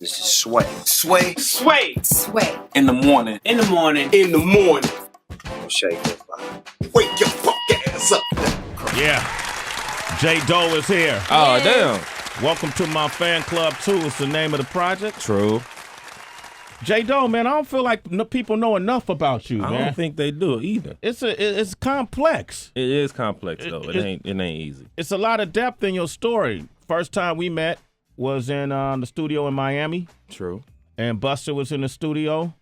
This is Sway. Sway. Sway. Sway. In the morning. In the morning. In the morning. Don't shake your body. Wake your fuck ass up. Yeah. JDoe is here. Oh, damn. Welcome to my fan club, too. It's the name of the project. True. JDoe, man, I don't feel like people know enough about you, man. I don't think they do either. It's complex. It is complex, though. It ain't easy. It's a lot of depth in your story. First time we met was in the studio in Miami. True. And Busta was in the studio.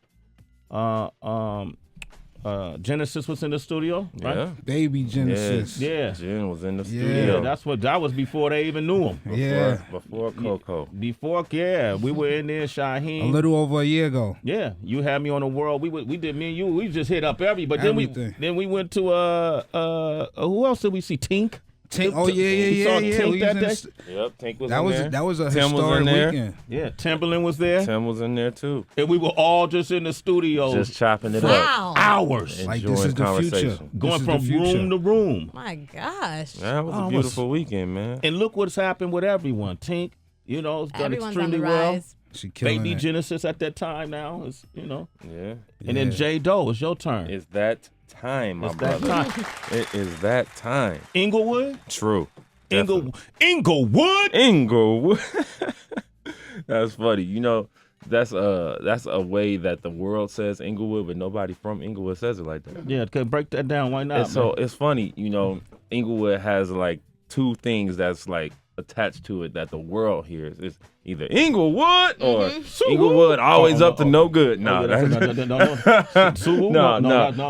Genesis was in the studio, right? Yeah. Baby Genesis. Yeah. Jen was in the Yeah. studio. That was before they even knew him. Before Coco. We were in there, Shaheem. A little over a year ago. Yeah, you had me on the world. We did, me and you. We just hit up everybody. Everything. Then we went to who else did we see? Tink. Tink. Oh yeah. We saw Tink We that day. was Yep, Tank was that in was there. that was a Tim was historic in there. weekend. Yeah, Timberland was there, Tim was in there, too. and we were all just in the studio, Just chopping it Wow. up. hours, Like Enjoying this is the future. conversation. going This is from the future. room to room. My gosh. That was Oh, a it beautiful weekend, man. And look what's happened with everyone. Tink, has done Everyone's on extremely the well. rise. She killing Baby it. Genesis at that time now is, Yeah. and then JDoe, it's your turn. It's that time, my It's that brother. time. It is that time. Inglewood, True. Definitely. Inglewood. Inglewood. That's funny. That's a way that the world says Inglewood, but nobody from Inglewood says it like that. Yeah, break that down. Why not? And so it's funny, Inglewood has like two things that's like attached to it that the world hears. It's either Inglewood or Inglewood always up to no good. No, No.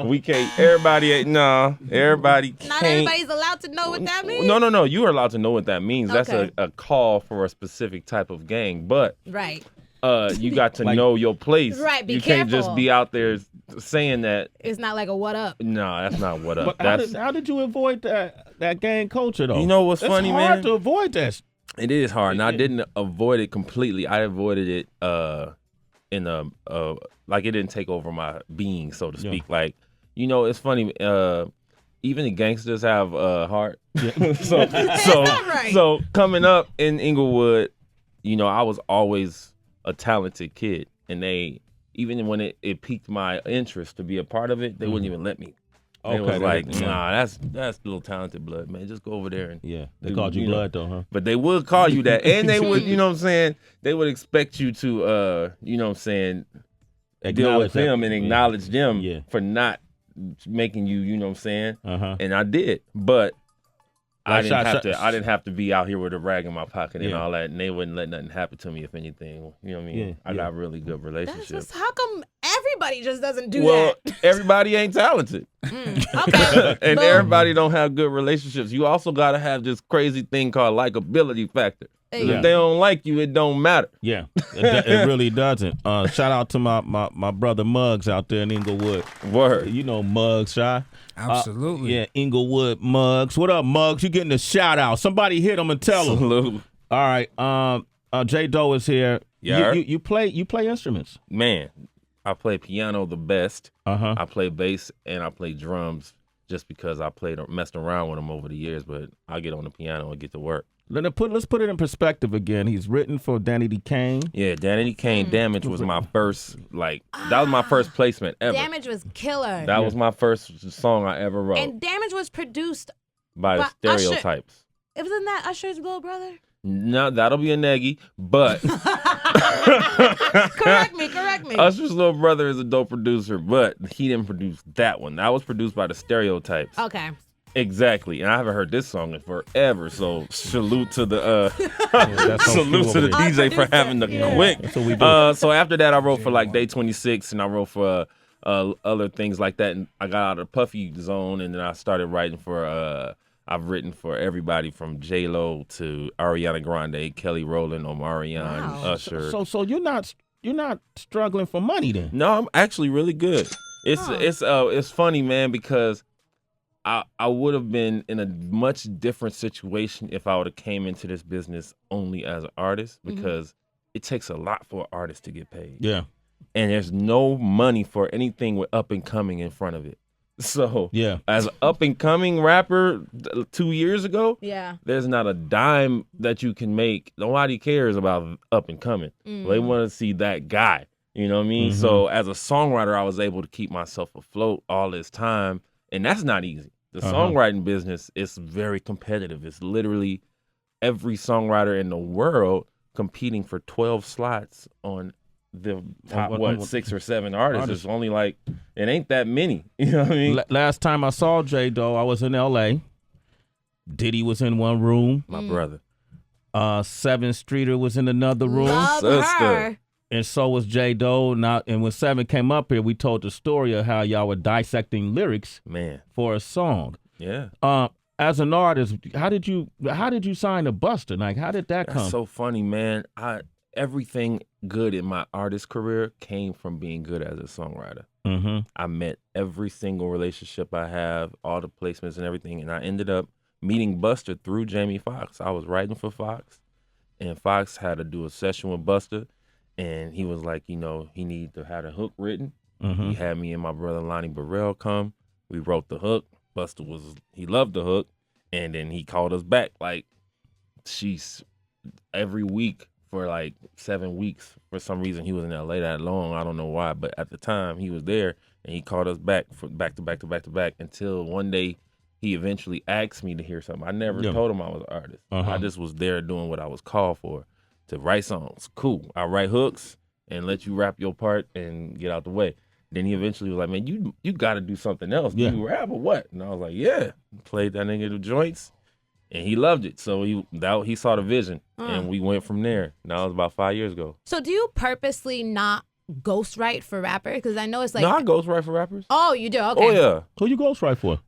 we can't. Everybody Not can't. everybody's allowed to know what that means. No. You are allowed to know what that means. That's Okay. a call for a specific type of gang, but Right. you got to know your place. Right, be you can't just careful. be out there saying that. It's not like a what up. No, that's not what up. But how did you avoid that gang culture though? You know what's funny, it's hard man? to avoid that. It is hard, and I didn't avoid it completely. I avoided it in like it didn't take over my being, so to speak. Yeah. Like, it's funny. Even the gangsters have heart. Yeah. So coming up in Inglewood, I was always a talented kid, and even when it piqued my interest to be a part of it, they wouldn't even let me. They was like, nah, that's little talented blood, man. Just go over there and They called you blood though, huh? But they would call you that, and they would, they would expect you to, deal with them and acknowledge them for not making you, Uh-huh. and I did, but I Like, didn't have to be out here with a rag in my pocket and Yeah. all that, and they wouldn't let nothing happen to me. If anything, you know what I mean? Yeah, I got really good That's relationships. just how come everybody just doesn't do Well, that? everybody ain't talented. Okay. And Boom. everybody don't have good relationships. You also got to have this crazy thing called likability factor. Hey. Yeah. If they don't like you, it don't matter. Yeah, it really doesn't. Shout out to my brother Muggs out there in Inglewood. Word. You know Muggs, Shy. Absolutely. Yeah, Inglewood Muggs. What up, Muggs? You getting a shout out? Somebody hit him and tell him. Salute. All right. JDoe is here. Yeah. You play instruments. Man, I play piano the best. Uh-huh. I play bass and I play drums just because I messed around with them over the years, but I get on the piano and get to work. Let's put it in perspective again. He's written for Danny D. Kane. Yeah, Danny Kane Damage was my first, that was my first placement ever. Damage was killer. That was my first song I ever wrote And Damage was produced. by by Stereotypes. Wasn't that Usher's little brother? No, that'll be a neggy, but Correct me. Usher's little brother is a dope producer, but he didn't produce that one. That was produced by the Stereotypes. Okay. Exactly, and I haven't heard this song in forever. So salute to the That's on salute cue to the over there. DJ for having the quick. That's what we do. So after that, I wrote for like Day 26, and I wrote for other things like that. And I got out of the Puffy zone, and then I started writing for. I've written for everybody from JLo to Ariana Grande, Kelly Rowland, Omarion, Wow. Usher. So you're not struggling for money then? No, I'm actually really good. It's funny, man, because I would have been in a much different situation if I would have came into this business only as an artist, because it takes a lot for an artist to get paid. Yeah. And there's no money for anything with up and coming in front of it. So Yeah. as an up and coming rapper 2 years ago, Yeah. there's not a dime that you can make. Nobody cares about up and coming. They want to see that guy. You know what I mean? So as a songwriter, I was able to keep myself afloat all this time, and that's not easy. The songwriting business is very competitive. It's literally every songwriter in the world competing for 12 slots on the top, 6 or 7 artists. It's only like, it ain't that many. You know what I mean? Last time I saw JDoe, I was in L.A. Diddy was in one room. My brother. Sevyn Streeter was in another room. Love Sister. her. And so was JDoe. Now, and when Sevyn came up here, we told the story of how y'all were dissecting lyrics Man. for a song. Yeah. As an artist, how did you sign to Busta? Like, how did that come? That's so funny, man. Everything good in my artist career came from being good as a songwriter. I met every single relationship I have, all the placements and everything, and I ended up meeting Busta through Jamie Foxx. I was writing for Fox, and Fox had to do a session with Busta, and he was like, he needed to have a hook written. He had me and my brother Lonnie Burrell come. We wrote the hook. Busta he loved the hook, and then he called us back like every week for like 7 weeks. For some reason, he was in LA that long. I don't know why, but at the time he was there, and he called us back for back to back until one day he eventually asked me to hear something. I never told him I was an artist. I just was there doing what I was called for, to write songs. Cool. I write hooks and let you rap your part and get out the way. Then he eventually was like, man, you got to do something else. Do you rap or what? And I was like, yeah. Played that nigga the joints, and he loved it. So he saw the vision, and we went from there. That was about 5 years ago. So do you purposely not ghostwrite for rappers? Because I know it's like... No, I ghostwrite for rappers. Oh, you do? Okay. Oh, yeah. Who you ghostwrite for?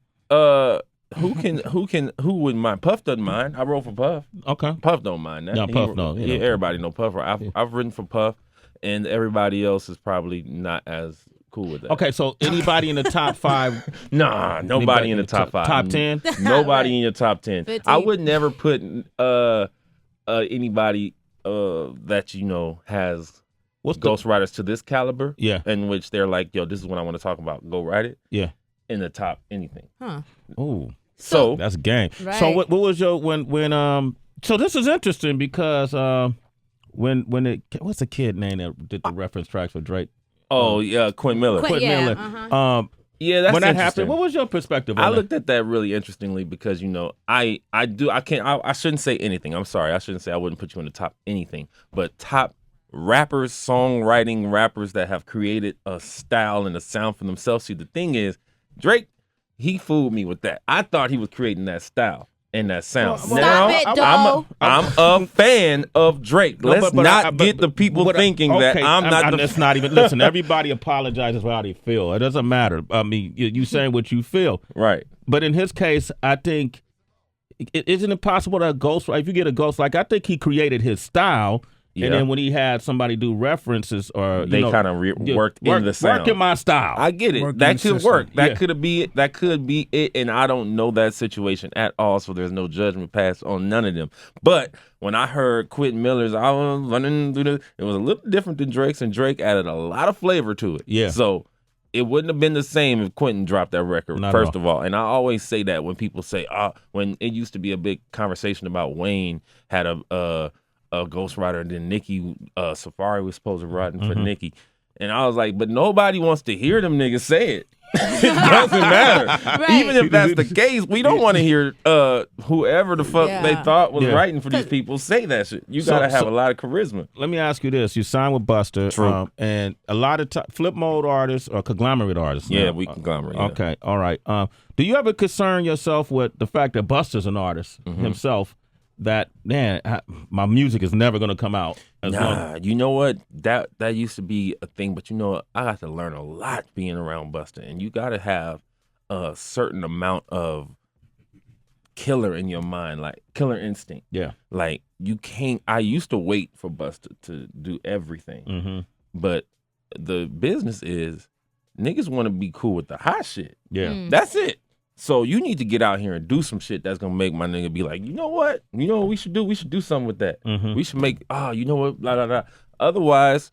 Who wouldn't mind? Puff doesn't mind. I wrote for Puff. Okay. Puff don't mind that. No, Puff no. Yeah, everybody know Puff. I've written for Puff, and everybody else is probably not as cool with that. Okay, so anybody in the top 5? Nah, nobody in the top 5. Top 10? Nobody in your top 10. 15. I would never put anybody that has ghostwriters to this caliber. Yeah. In which they're like, yo, this is what I want to talk about. Go write it. Yeah. In the top anything. Huh. Ooh. So that's game. Right. So what was your when so this is interesting because when what's the kid name that did the reference tracks for Drake? Oh yeah, Quinn Miller. Quinn Miller. Yeah, that's when that interesting. happened. What was your perspective on I that? looked at that really interestingly because I shouldn't say anything. I'm sorry. I shouldn't say I wouldn't put you in the top anything. But top rappers, songwriting rappers that have created a style and a sound for themselves. See, the thing is, Drake, he fooled me with that. I thought he was creating that style and that sound. Stop it, Doe. I'm a fan of Drake. Let's not get the people thinking that I'm not. It's not even. Listen, everybody apologizes for how they feel. It doesn't matter. I mean, you saying what you feel, right? But in his case, I think isn't it possible that if you get a ghost, like I think he created his style. Yeah. And then when he had somebody do references or they kind of worked in the sound. Work in my style. I get it. That could work. That could be it. That could be it. And I don't know that situation at all, so there's no judgment passed on none of them. But when I heard Quentin Miller's, I was running through it was a little different than Drake's, and Drake added a lot of flavor to it. Yeah. So it wouldn't have been the same if Quentin dropped that record, first of all. And I always say that when people say, when it used to be a big conversation about Wayne had a ghostwriter, and then Nicki Safari was supposed to write for Nicki. And I was like, but nobody wants to hear them niggas say it. It doesn't matter. Right. Even if that's the case, we don't want to hear whoever the fuck they thought was writing for these people say that shit. You got to have a lot of charisma. Let me ask you this. You signed with Busta. True. And a lot of Flipmode artists or conglomerate artists. Yeah, we conglomerate. Yeah. Okay, all right. Do you ever concern yourself with the fact that Busta's an artist himself? That my music is never gonna come out. You know what? That used to be a thing, but I got to learn a lot being around Busta, and you got to have a certain amount of killer in your mind, like killer instinct. Yeah, like you can't. I used to wait for Busta to do everything, but the business is niggas want to be cool with the hot shit. Yeah, that's it. So you need to get out here and do some shit that's gonna make my nigga be like, you know what we should do? We should do something with that. We should make you know what, blah blah blah. Otherwise,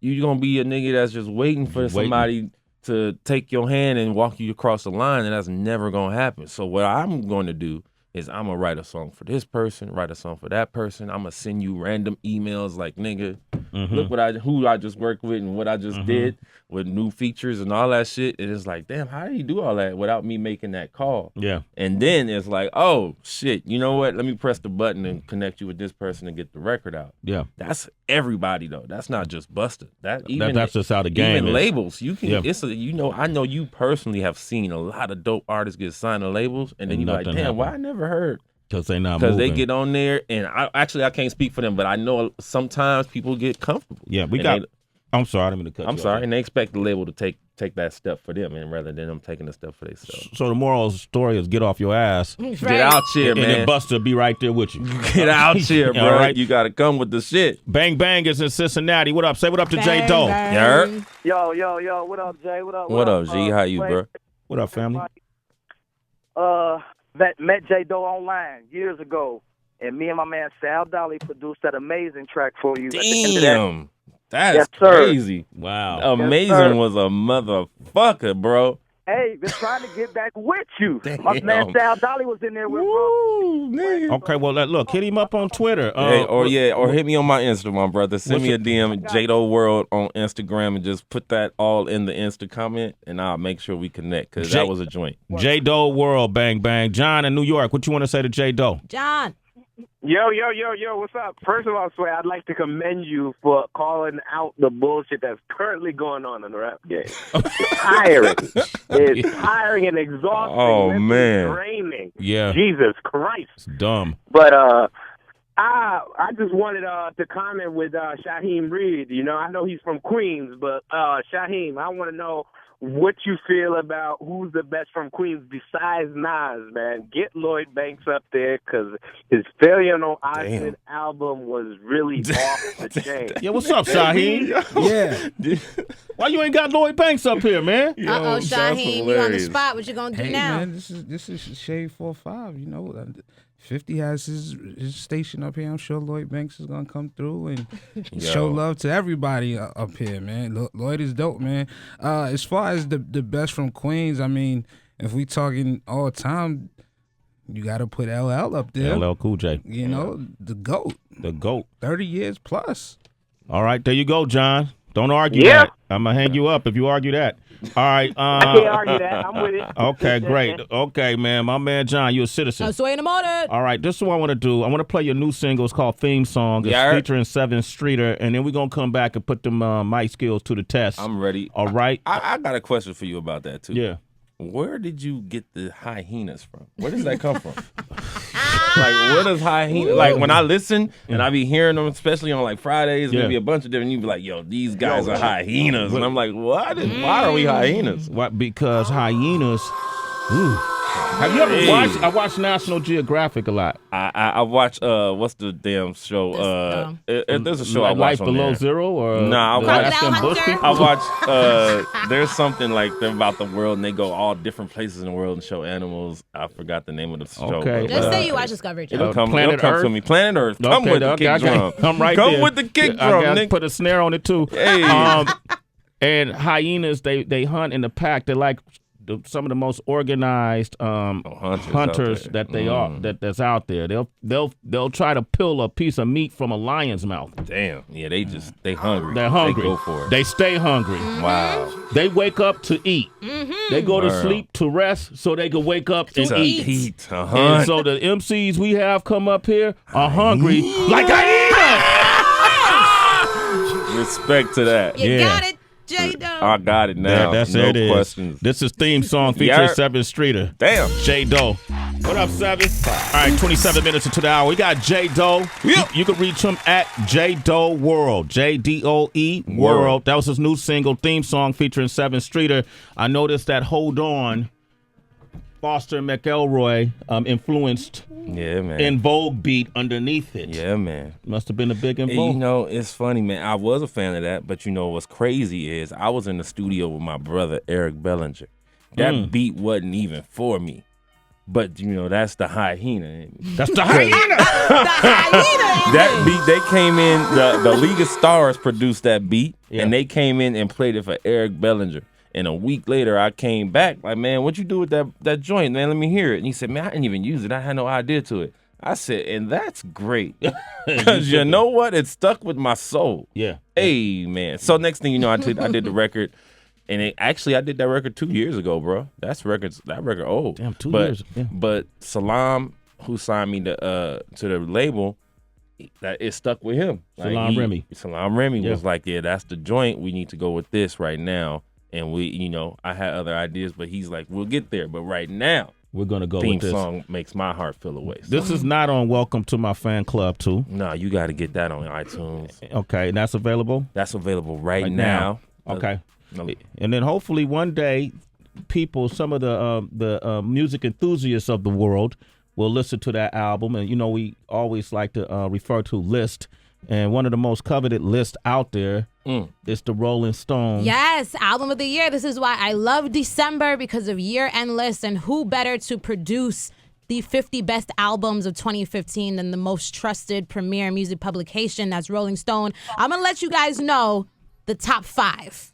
you're gonna be a nigga that's just waiting for somebody to take your hand and walk you across the line, and that's never gonna happen. So what I'm going to do is I'm gonna write a song for this person, write a song for that person. I'm gonna send you random emails like, nigga, look who I just worked with and what I just did with new features and all that shit. And it's like, damn, how do you do all that without me making that call? Yeah. And then it's like, oh shit, you know what? Let me press the button and connect you with this person and get the record out. Yeah. That's everybody though. That's not just Busta. That's just how the game even is. labels. You can Yeah. I know you personally have seen a lot of dope artists get signed to labels, and then you're like, damn, happened. why I never heard? Because they not Because moving. they get on there, and I can't speak for them, but I know sometimes people get comfortable. Yeah, And I'm sorry, I didn't mean to cut I'm you sorry, off. and they expect the label to take that step for them, and rather than them taking the step for themselves. So the moral of the story is get off your ass. Get out here, And man. then Busta be right there with you. Get out here, bro. All right. You got to come with the shit. Bang Bang is in Cincinnati. What up? Say what up to Bang, JDoe. bang. You heard? Yo, what up, Jay? What up? What up, G? How you, bro? What up, family? Met JDoe online years ago, and me and my man Sal Dolly produced that amazing track for you. At the end of that. Damn. That's Yes, sir. crazy. Wow. Amazing sir. was a motherfucker, bro. Hey, been trying to get back with you. Damn. My man Sal Dolly was in there with bro. Woo, nigga. Okay, well, look, hit him up on Twitter. Hey, or hit me on my Instagram, brother. Send what's me a DM, JDoe World on Instagram, and just put that all in the Insta comment, and I'll make sure we connect, because that was a joint. JDoe World, Bang Bang. John in New York, what you want to say to JDoe? John. Yo, what's up? First of all, Sway, I'd like to commend you for calling out the bullshit that's currently going on in the rap game. It's tiring. It's tiring and exhausting. Oh, Mentally man. draining. Yeah. Jesus Christ. It's dumb. But I just wanted to comment with Shaheem Reed. You know, I know he's from Queens, but Shaheem, I want to know what you feel about who's the best from Queens besides Nas, man. Get Lloyd Banks up there, because his failure on Usher album was really off the chain. Yeah, what's up, Shaheem? Yeah. Why you ain't got Lloyd Banks up here, man? Uh-oh, that's Shaheem, you on the hilarious. spot. What you gonna do Hey now? man, this is Shade 4-5. You know, 50 has his station up here. I'm sure Lloyd Banks is gonna come through and show love to everybody up here, man. Lloyd is dope, man. As far as the best from Queens, I mean, if we talking all time, you got to put LL up there. LL Cool J. You know, the GOAT. The GOAT. 30 years plus. All right, there you go, John. Don't argue that. I'm going to hang you up if you argue that. All right. I can't argue that. I'm with it. Okay, great. Okay, man. My man, John, you're a citizen. Oh, Sway in the morning. All right, this is what I want to do. I want to play your new single. It's called Theme Song. It's featuring Sevyn Streeter, and then we're going to come back and put them mic skills to the test. I'm ready. All right? I got a question for you about that, too. Yeah. Where did you get the hyenas from? Where does that come from? Like, where does hyena? Like, when I listen and I be hearing them, especially on like Fridays, maybe a bunch of different. You be like, "Yo, these guys are hyenas," and I'm like, "What? Why are we hyenas?" What? Because hyenas. Ooh. Have you ever watched? I watch National Geographic a lot. I watch what's the damn show? There's a show I watch Life on Below there. Zero or Nah, I watch. Crocodile Hunter? I watch. There's something like they're about the world, and they go all different places in the world and show animals. I forgot the name of the show. Okay. Just say you watch Discovery Channel. It'll come Planet to Earth? me. Planet Earth. Come with the kick drum. I'm right Come there. with the kick I drum, got to nigga. put a snare on it too. Hey. And hyenas, they hunt in the pack. They're like some of the most organized hunters that they are that's out there. They'll try to pull a piece of meat from a lion's mouth. Damn. Yeah, they hungry. They're hungry. They go for it. They stay hungry. Wow. They wake up to eat. They go to sleep to rest so they can wake up and eat. Heat. And so the MCs we have come up here are hungry like hyenas. Respect to that. You got it, JDoe. I got it now. That's no it. Is. questions. This is theme song featuring Yeah. Sevyn Streeter. Damn. JDoe. What up, Sevyn? All right, 27 minutes into the hour. We got JDoe. You can reach him at JDoe World. JDoe World. That was his new single, theme song featuring Sevyn Streeter. I noticed that Hold On, Foster McElroy influenced Yeah, man. In Vogue beat underneath it. Yeah, man. Must have been a big In And, Vogue. you know, it's funny, man. I was a fan of that, but you know what's crazy is I was in the studio with my brother, Eric Bellinger. That beat wasn't even for me. But, you know, that's the hyena in me. That's the hyena. That beat, they came in, the League of Stars produced that beat, and they came in and played it for Eric Bellinger. And a week later, I came back like, man, what you do with that joint, man? Let me hear it. And he said, man, I didn't even use it. I had no idea to it. I said, and that's great. Because you know what? It stuck with my soul. Yeah. Hey, man. So next thing you know, I did the record. And I did that record 2 years ago, bro. That record old. Damn, 2 years. Yeah. But Salam, who signed me to the label, that it stuck with him. Salam Remy. Salam Remy was like, yeah, that's the joint. We need to go with this right now. And I had other ideas, but he's like, we'll get there. But right now, we're gonna go with this. Theme song makes my heart feel away. This is not on Welcome to My Fan Club too. No, you got to get that on iTunes. Okay, and that's available? That's available right now. Okay. And then hopefully one day, some of the music enthusiasts of the world will listen to that album. And, we always like to refer to list. And one of the most coveted lists out there is the Rolling Stone. Yes, album of the year. This is why I love December, because of year-end lists. And who better to produce the 50 best albums of 2015 than the most trusted premier music publication, that's Rolling Stone. I'm going to let you guys know the top 5.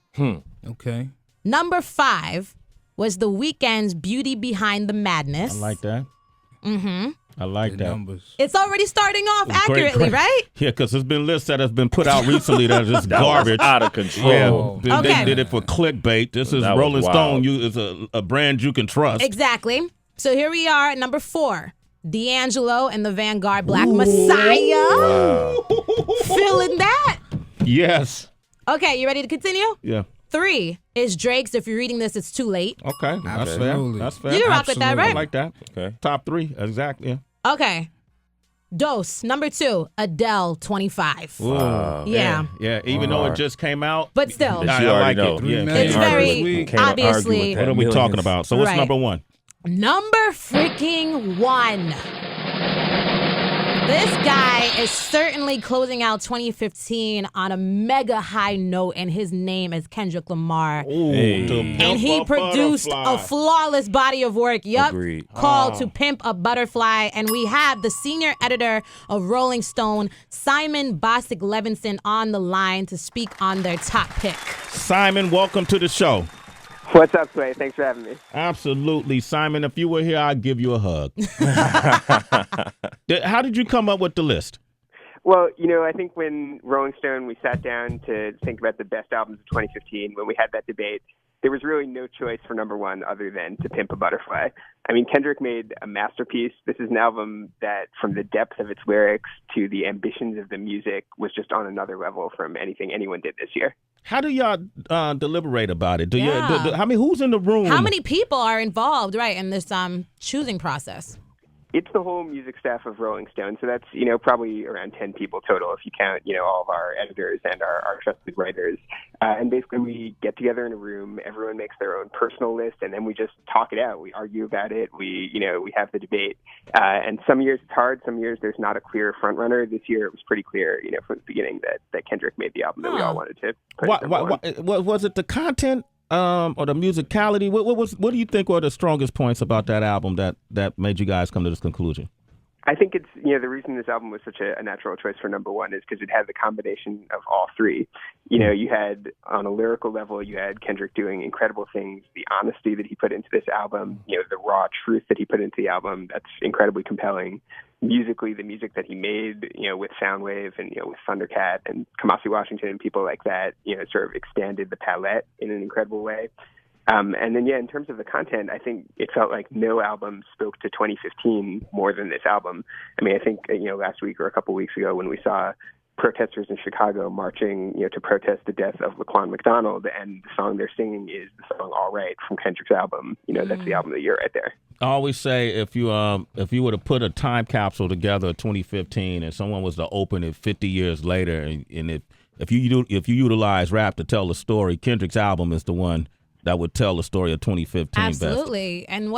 Okay. Number 5 was The Weeknd's Beauty Behind the Madness. I like that. Mm-hmm. I like that. Numbers. It's already starting off accurately, right? Yeah, because there's been lists that have been put out recently that are just garbage. Out of control. Yeah, they did it for clickbait. This is Rolling Stone. Is a brand you can trust. Exactly. So here we are at number 4. D'Angelo and the Vanguard Black Messiah. Wow. Feeling that? Yes. Okay, you ready to continue? Yeah. 3 is Drake's If You're Reading This, It's Too Late. Okay, that's Absolutely. fair. That's fair. You can rock with that, right? I like that. Okay. Top 3, exactly. Yeah. Okay. Dose, number 2, Adele, 25. Wow. Yeah. Yeah, even though it just came out. But still. But I you like already it. know. Yeah. It's very, obviously. What are we talking about? So what's Right. number 1? Number freaking 1. This guy is certainly closing out 2015 on a mega high note, and his name is Kendrick Lamar. Ooh, And he produced a flawless body of work, Agreed. called To Pimp a Butterfly. And we have the senior editor of Rolling Stone, Simon Bosick Levinson, on the line to speak on their top pick. Simon, welcome to the show. What's up, Sway? Thanks for having me. Absolutely. Simon, if you were here, I'd give you a hug. How did you come up with the list? Well, I think when Rolling Stone, we sat down to think about the best albums of 2015, when we had that debate, there was really no choice for number 1 other than To Pimp a Butterfly. I mean, Kendrick made a masterpiece. This is an album that, from the depth of its lyrics to the ambitions of the music, was just on another level from anything anyone did this year. How do y'all deliberate about it? Who's in the room? How many people are involved, right, in this choosing process? It's the whole music staff of Rolling Stone. So that's, probably around 10 people total if you count, all of our editors and our trusted writers. And basically we get together in a room, everyone makes their own personal list, and then we just talk it out. We argue about it. We have the debate. And some years it's hard. Some years there's not a clear front runner. This year it was pretty clear, from the beginning that Kendrick made the album that we all wanted to put. Was it the content? Or the musicality? What do you think were the strongest points about that album that made you guys come to this conclusion? I think it's, the reason this album was such a natural choice for number 1 is because it had the combination of all 3. You had, on a lyrical level, you had Kendrick doing incredible things, the honesty that he put into this album, the raw truth that he put into the album, that's incredibly compelling. Musically, the music that he made, with Soundwave and, with Thundercat and Kamasi Washington and people like that, sort of expanded the palette in an incredible way. And then, in terms of the content, I think it felt like no album spoke to 2015 more than this album. I mean, I think, last week or a couple weeks ago when we saw protesters in Chicago marching, to protest the death of Laquan McDonald, and the song they're singing is the song All Right from Kendrick's album. That's the album of the year right there. I always say if you were to put a time capsule together of 2015 and someone was to open it 50 years later, and if you utilize rap to tell the story, Kendrick's album is the one that would tell the story of 2015 Absolutely. best. And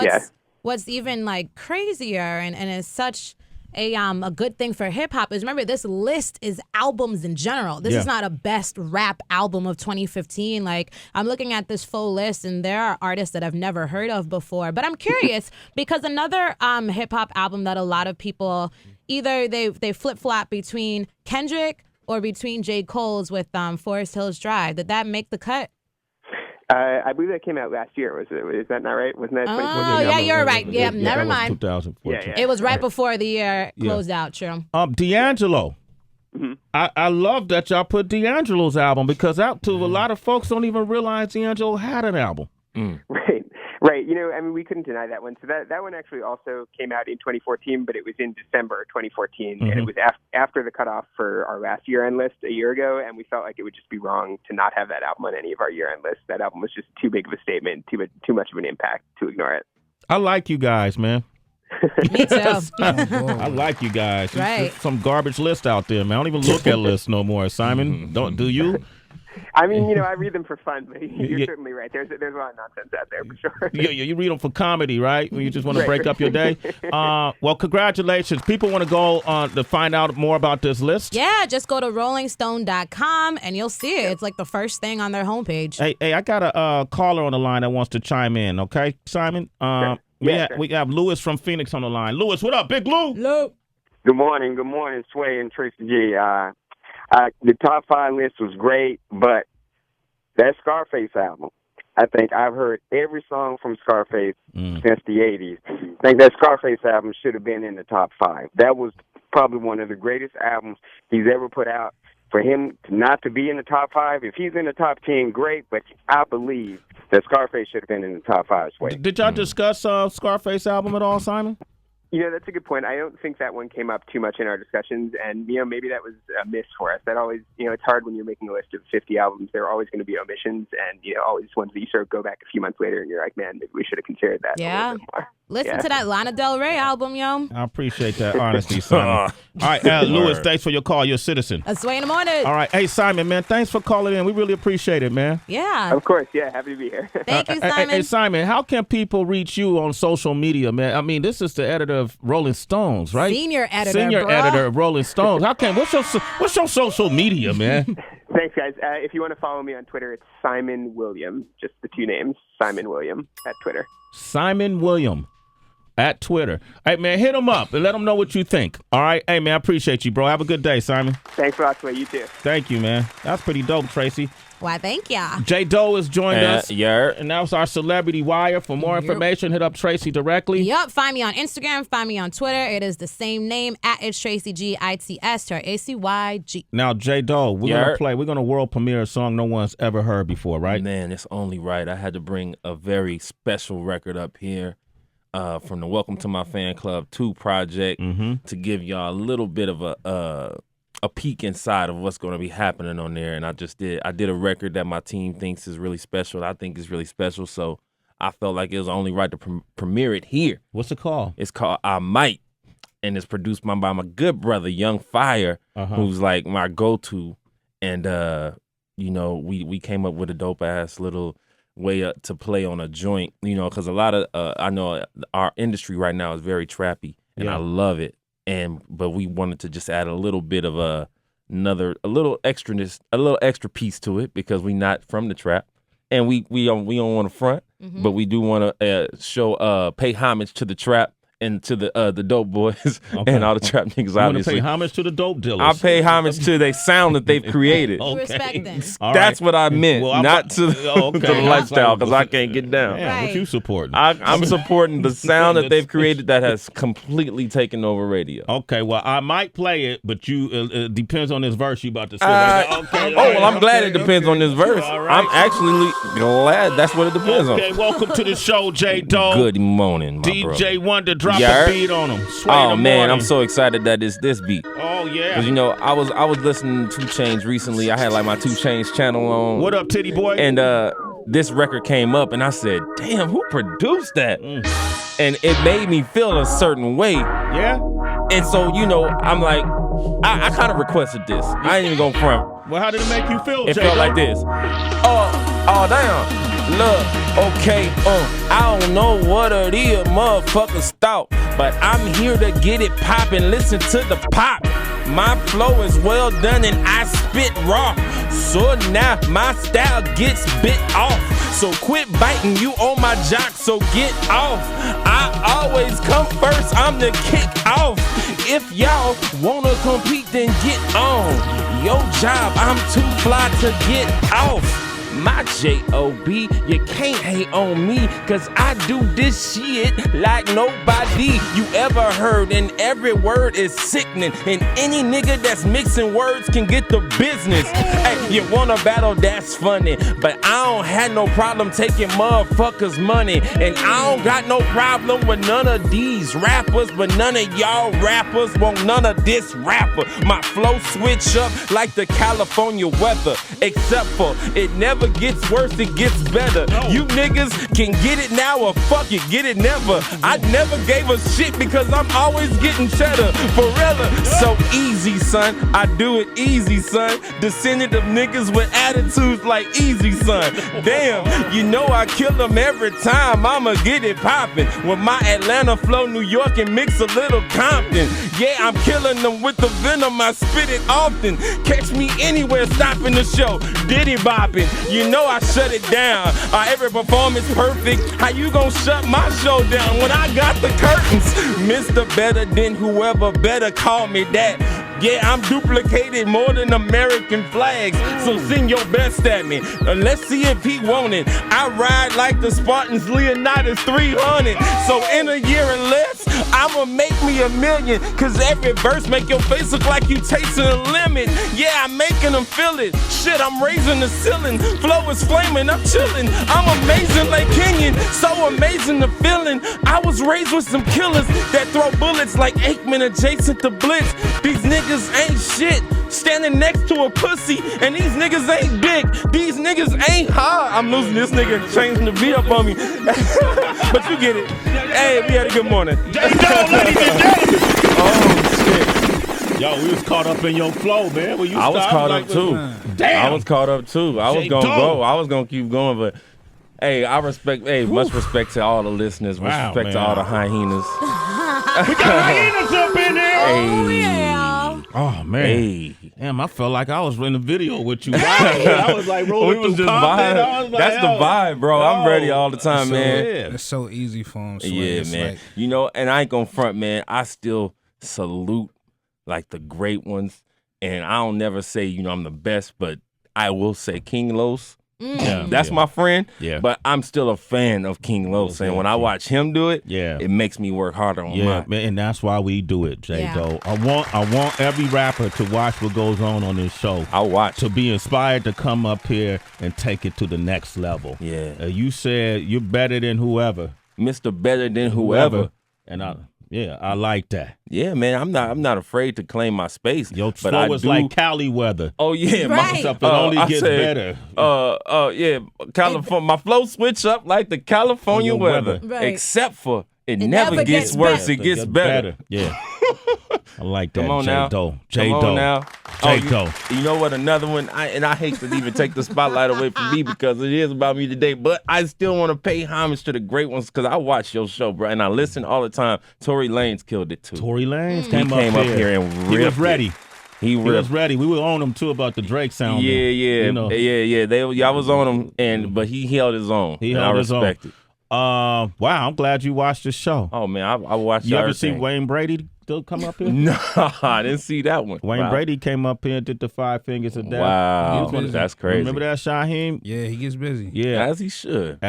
what's even crazier and is such a good thing for hip hop is, remember, this list is albums in general. This is not a best rap album of 2015. I'm looking at this full list and there are artists that I've never heard of before. But I'm curious because another hip hop album that a lot of people either they flip flop between Kendrick or between J. Cole's with Forest Hills Drive. Did that make the cut? I believe that came out last year. Is that not right? Wasn't that 2014? Oh, yeah, you're right. Yeah, never that was mind. 2014. Yeah. It was right before the year closed out, true. D'Angelo. Mm-hmm. I love that y'all put D'Angelo's album because out to a lot of folks don't even realize D'Angelo had an album. Right. You know, I mean, we couldn't deny that one. So that one actually also came out in 2014, but it was in December 2014, and it was after the cutoff for our last year-end list a year ago, and we felt like it would just be wrong to not have that album on any of our year-end lists. That album was just too big of a statement, too much of an impact to ignore it. I like you guys, man. Me too. I like you guys. Right. There's some garbage list out there, man. I don't even look at lists no more, Simon. Do you? I mean, you know, I read them for fun, but you're certainly right. There's a lot of nonsense out there for sure. You read them for comedy, right? When you just want to break up your day. Well, congratulations. People want to go to find out more about this list. Yeah, just go to rollingstone.com and you'll see it. It's like the first thing on their homepage. Hey, I got a caller on the line that wants to chime in. Okay, Simon. We have Lewis from Phoenix on the line. Lewis, what up, Big Lou? Lou. Good morning, Sway and Tracy G. The top 5 list was great, but that Scarface album, I think I've heard every song from Scarface since the 80s. I think that Scarface album should have been in the top 5. That was probably one of the greatest albums he's ever put out. For him not to be in the top 5, if he's in the top 10, great, but I believe that Scarface should have been in the top 5. Sway. Did y'all discuss Scarface album at all, Simon? You know, that's a good point. I don't think that one came up too much in our discussions, and, you know, maybe that was a miss for us. That always, you know, it's hard when you're making a list of 50 albums. There are always going to be omissions, and, you know, always ones that you sort of go back a few months later and you're like, man, maybe we should have considered that a little bit more. Listen to that Lana Del Rey album, yo. I appreciate that honesty, Simon. All right, Lewis, thanks for your call. You're a citizen. A Sway in the morning. All right. Hey, Simon, man, thanks for calling in. We really appreciate it, man. Yeah. Of course. Yeah, happy to be here. Thank you, Simon. Hey, Simon, how can people reach you on social media, man? I mean, this is the editor of Rolling Stones, right? Senior editor, editor of Rolling Stones. What's your social media, man? Thanks, guys. If you want to follow me on Twitter, it's Simon William. Just the 2 names, Simon William at Twitter. Simon William at Twitter. Hey, man, hit him up and let him know what you think. All right? Hey, man, I appreciate you, bro. Have a good day, Simon. Thanks a lot, Sway. You too. Thank you, man. That's pretty dope, Tracy. Why, thank ya. JDoe has joined us. Yeah. And that was our Celebrity Wire. For more information, hit up Tracy directly. Yup. Find me on Instagram. Find me on Twitter. It is the same name, at It's Tracy G, ITS, ACYG. Now, JDoe, we're going to world premiere a song no one's ever heard before, right? Man, it's only right. I had to bring a very special record up here from the Welcome to My Fan Club 2 project to give y'all a little bit of a peek inside of what's going to be happening on there. And I did a record that my team thinks is really special. I think is really special. So I felt like it was only right to premiere it here. What's it called? It's called I Might. And it's produced by my good brother, Young Fire, who's like my go-to. And, you know, we came up with a dope-ass little way to play on a joint, you know, because a lot of, I know our industry right now is very trappy, and I love it. But we wanted to just add a little bit of a little extra piece to it because we not from the trap, and we don't want to front, but we do want to pay homage to the trap and to the dope boys and all the trap niggas. I obviously, pay homage to the dope dealers. I pay homage to the sound that they've created. Respect them. That's what I meant, not to the lifestyle, because I can't get down. Yeah, what you supporting? I'm supporting the sound that they've created that has completely taken over radio. Okay, well, I might play it, but it depends on this verse you about to say. I'm glad it depends on this verse. I'm actually glad that's what it depends on. Okay, welcome to the show, JDoe. Good morning, my DJ brother. Wonder, drop a beat on him. Oh man, I'm so excited that it's this beat. Oh yeah. Because you know, I was listening to 2 Chainz recently. I had like my 2 Chainz channel on. What up, Titty Boy? And this record came up, and I said, "Damn, who produced that?" And it made me feel a certain way. Yeah. And so, you know, I'm like, I kind of requested this. I ain't even gonna front. Well, how did it make you feel, It felt like this. Oh damn. Look, okay, I don't know what it is, motherfuckers thought, but I'm here to get it poppin'. Listen to the pop. My flow is well done and I spit raw. So now my style gets bit off. So quit biting, you on my jock, so get off. I always come first, I'm the kick off. If y'all wanna compete, then get on. Your job, I'm too fly to get off. my J.O.B. You can't hate on me, cause I do this shit like nobody you ever heard. And every word is sickening. And any nigga that's mixing words can get the business. Hey, you wanna battle, that's funny. But I don't have no problem taking motherfuckers' money. And I don't got no problem with none of these rappers. But none of y'all rappers want none of this rapper. My flow switch up like the California weather. Except for it never gets worse, it gets better. You niggas can get it now or fuck it, get it never. I never gave a shit because I'm always getting cheddar. Forever, so easy, son. I do it easy, son. Descendant of niggas with attitudes like easy, son. Damn, you know I kill them every time. I'ma get it poppin'. With my Atlanta flow, New York, and mix a little Compton. Yeah, I'm killing them with the venom. I spit it often. Catch me anywhere, stopping the show. Diddy bopping. You know I shut it down. Every performance perfect. How you gon' shut my show down when I got the curtains? Mr. Better Than Whoever, better call me that. Yeah, I'm duplicated more than American flags. So send your best at me. Let's see if he want it. I ride like the Spartans, Leonidas 300. So in a year and less, I'ma make me $1 million. Cause every verse make your face look like you tasting a lemon. Yeah, I'm making them feel it. Shit, I'm raising the ceiling. Flow is flaming, I'm chilling. I'm amazing like Kenyon. So amazing the feeling. I was raised with some killers that throw bullets like Aikman adjacent to Blitz. These niggas ain't shit. Standing next to a pussy, and these niggas ain't big. These niggas ain't hard. I'm losing this nigga changing the beat up on me. But you get it. Hey, we had a good morning. JDoe, ladies and gentlemen. Oh, shit. Yo, we was caught up in your flow, man. When you I was caught up too. Damn. I was caught up too. I was gonna go. I was gonna keep going, but hey, I respect. Hey, much respect to all the listeners. Much respect to all the hyenas. We got hyenas up in there. Oh, yeah. Oh man, hey. Damn! I felt like I was in the video with you. I was like rolling through Compton. Like, that's the vibe, bro. I'm ready all the time, man. Yeah. It's so easy for him. Yeah, man. Like, you know, and I ain't gonna front, man. I still salute like the great ones, and I don't never say I'm the best, but I will say King Los. Yeah, that's my friend. Yeah, but I'm still a fan of King Los, and when I watch him do it, it makes me work harder on mine. Man, and that's why we do it, JDoe. I want every rapper to watch what goes on this show. I'll watch to be inspired to come up here and take it to the next level. Yeah, you said you're better than whoever, Mr. Better Than Whoever, and I like that. Yeah, man, I'm not afraid to claim my space. Your flow is like Cali weather. Oh yeah, right. It only gets better. Yeah, California. My flow switch up like the California weather, right. Except for it never gets worse. Better. It gets better. Yeah. I like that. Come on now. JDoe. JDoe. You know what? Another one. I hate to even take the spotlight away from me because it is about me today. But I still want to pay homage to the great ones because I watch your show, bro, and I listen all the time. Torey Lanez killed it too. Torey Lanez came up here and ripped. He was ready. He was ready. We were on him too about the Drake sound. Yeah. I was on him, but he held his own. I respect it. Wow, I'm glad you watched the show. Oh man, I watched. You ever see Wayne Brady still come up here? No, I didn't see that one. Wayne Brady came up here and did the 5 fingers of death. Wow, that's crazy. Remember that, Shaheem? Yeah, he gets busy. Yeah, as he should.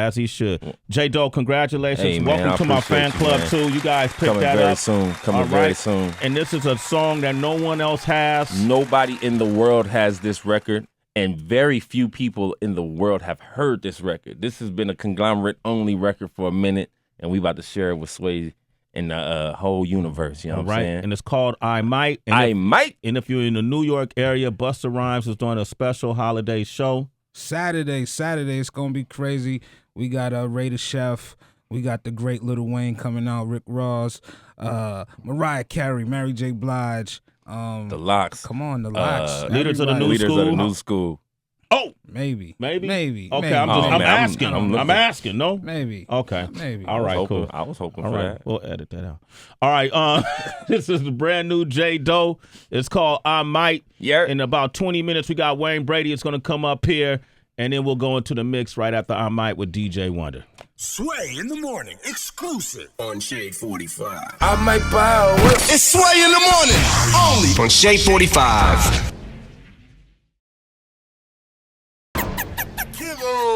JDoe, congratulations. Hey, man, welcome to my fan club too. You guys picked that up. Coming very soon. And this is a song that no one else has. Nobody in the world has this record. And very few people in the world have heard this record. This has been a conglomerate-only record for a minute, and we about to share it with Sway and the whole universe. You know what I'm saying? And it's called I Might. And if you're in the New York area, Busta Rhymes is doing a special holiday show. Saturday, it's going to be crazy. We got Ray the Chef. We got the great Lil Wayne coming out, Rick Ross, Mariah Carey, Mary J. Blige. The Locks. Come on, the Locks. Leaders of the new school. Oh, maybe. Okay, maybe. I'm asking. No, maybe. Okay, maybe. All right, cool. I was hoping for that. We'll edit that out. All right. This is the brand new JDoe. It's called I Might. Yeah. In about 20 minutes, we got Wayne Brady. It's going to come up here, and then we'll go into the mix right after I Might with DJ Wonder. Sway in the morning, exclusive on Shade 45. I might buy a whip. It's Sway in the morning, only on Shade 45. Eagle.